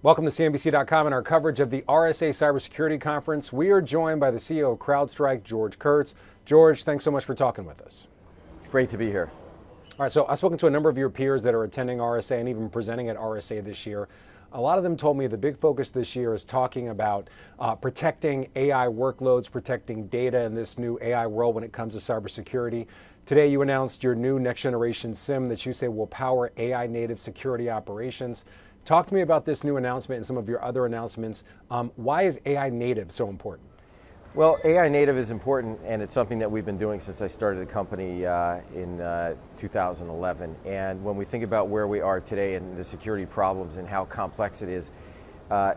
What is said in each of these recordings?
Welcome to CNBC.com and our coverage of the RSA Cybersecurity Conference. We are joined by the CEO of Crowdstrike, George Kurtz. George, thanks so much for talking with us. It's great to be here. All right, so I've spoken to a number of your peers that are attending RSA and even presenting at RSA this year. A lot of them told me the big focus this year is talking about protecting AI workloads, protecting data in this new AI world when it comes to cybersecurity. Today you announced your new next generation SIEM that you say will power AI native security operations. Talk to me about this new announcement and some of your other announcements. Why is AI native so important? Well, AI native is important, and it's something that we've been doing since I started the company in 2011. And when we think about where we are today and the security problems and how complex it is,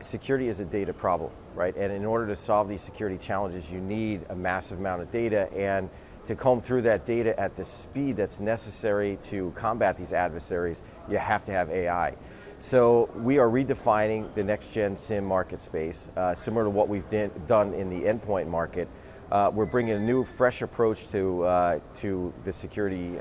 security is a data problem, right? And in order to solve these security challenges, you need a massive amount of data, and to comb through that data at the speed that's necessary to combat these adversaries, you have to have AI. So we are redefining the next-gen SIEM market space, similar to what we've done in the endpoint market. We're bringing a new, fresh approach to the security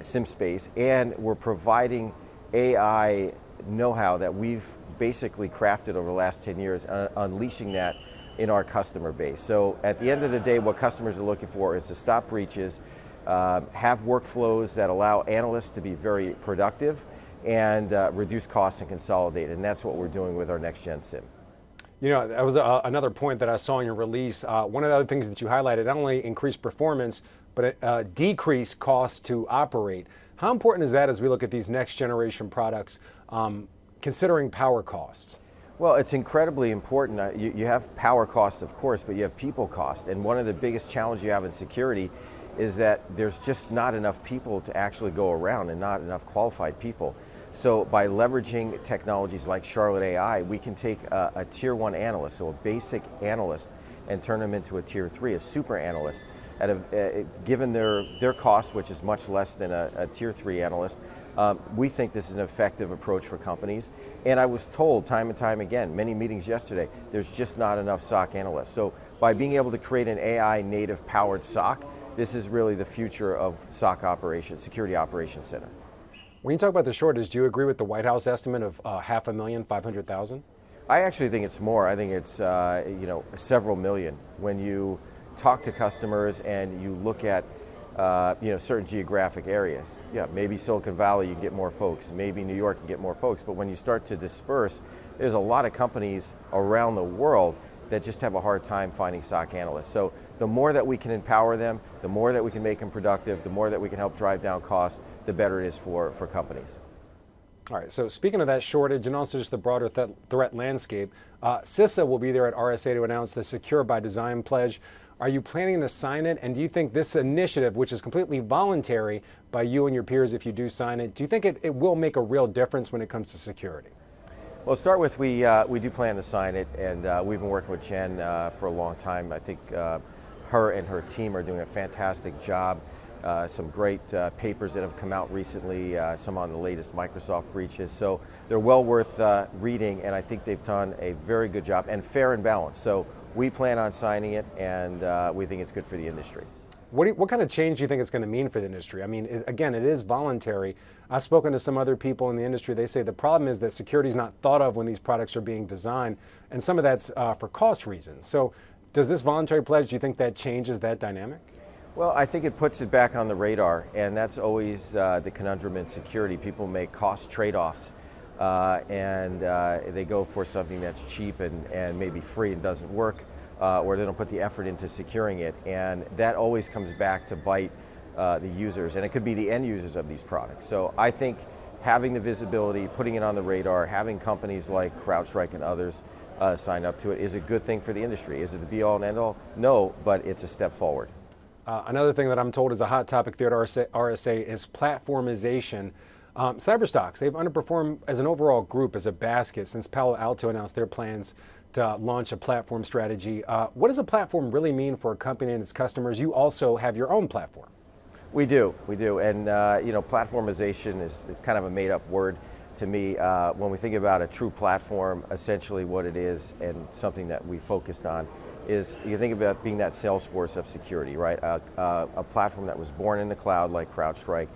SIEM space, and we're providing AI know-how that we've basically crafted over the last 10 years, unleashing that in our customer base. So at the end of the day, what customers are looking for is to stop breaches, have workflows that allow analysts to be very productive, and reduce costs and consolidate, and that's what we're doing with our next-gen SIEM. You know, that was another point that I saw in your release. One of the other things that you highlighted, not only increased performance, but decreased cost to operate. How important is that as we look at these next-generation products, considering power costs? Well, it's incredibly important. You have power cost, of course, but you have people cost, and one of the biggest challenges you have in security is that there's just not enough people to actually go around and not enough qualified people. So by leveraging technologies like Charlotte AI, we can take a tier 1 analyst, so a basic analyst, and turn them into a tier 3, a super analyst, given their cost, which is much less than a tier 3 analyst. We think this is an effective approach for companies. And I was told time and time again, many meetings yesterday, there's just not enough SOC analysts. So by being able to create an AI native powered SOC, this is really the future of SOC operations, Security Operations Center. When you talk about the shortage, do you agree with the White House estimate of 500,000, 500,000? I actually think it's more. I think it's several million. When you talk to customers and you look at certain geographic areas, yeah, maybe Silicon Valley you can get more folks, maybe New York can get more folks, but when you start to disperse, there's a lot of companies around the world that just have a hard time finding SOC analysts. So the more that we can empower them, the more that we can make them productive, the more that we can help drive down costs, the better it is for companies. All right, so speaking of that shortage and also just the broader threat landscape, CISA will be there at RSA to announce the Secure by Design pledge. Are you planning to sign it? And do you think this initiative, which is completely voluntary by you and your peers if you do sign it, do you think it will make a real difference when it comes to security? Well, to start with, we do plan to sign it, and we've been working with Jen for a long time. I think her and her team are doing a fantastic job. Some great papers that have come out recently, some on the latest Microsoft breaches. So they're well worth reading, and I think they've done a very good job and fair and balanced. So we plan on signing it, and we think it's good for the industry. What kind of change do you think it's going to mean for the industry? I mean, again, it is voluntary. I've spoken to some other people in the industry. They say the problem is that security is not thought of when these products are being designed, and some of that's for cost reasons. So does this voluntary pledge, do you think that changes that dynamic? Well, I think it puts it back on the radar, and that's always the conundrum in security. People make cost trade-offs, and they go for something that's cheap and maybe free and doesn't work. Or they don't put the effort into securing it, and that always comes back to bite the users, and it could be the end users of these products. So I think having the visibility, putting it on the radar, having companies like CrowdStrike and others sign up to it is a good thing for the industry. Is it the be-all and end-all? No, but it's a step forward. Another thing that I'm told is a hot topic there at RSA is platformization. Cyber stocks, they've underperformed as an overall group, as a basket, since Palo Alto announced their plans to launch a platform strategy. What does a platform really mean for a company and its customers? You also have your own platform. We do, and platformization is kind of a made-up word to me. When we think about a true platform, essentially what it is, and something that we focused on, is you think about being that Salesforce of security, right? A platform that was born in the cloud like CrowdStrike,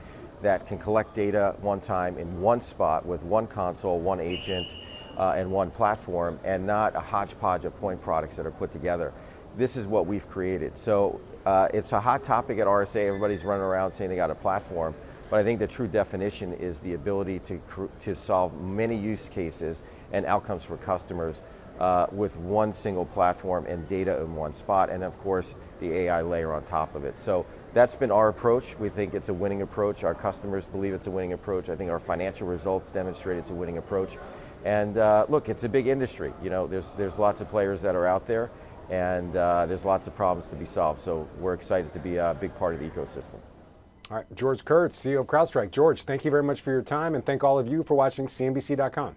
that can collect data one time in one spot with one console, one agent, and one platform, and not a hodgepodge of point products that are put together. This is what we've created. So it's a hot topic at RSA. Everybody's running around saying they got a platform, but I think the true definition is the ability to solve many use cases and outcomes for customers with one single platform and data in one spot, and of course the AI layer on top of it. So that's been our approach. We think it's a winning approach. Our customers believe it's a winning approach. I think our financial results demonstrate it's a winning approach. And look, it's a big industry. You know, there's lots of players that are out there, and there's lots of problems to be solved. So we're excited to be a big part of the ecosystem. All right, George Kurtz, CEO of Crowdstrike. George, thank you very much for your time, and thank all of you for watching CNBC.com.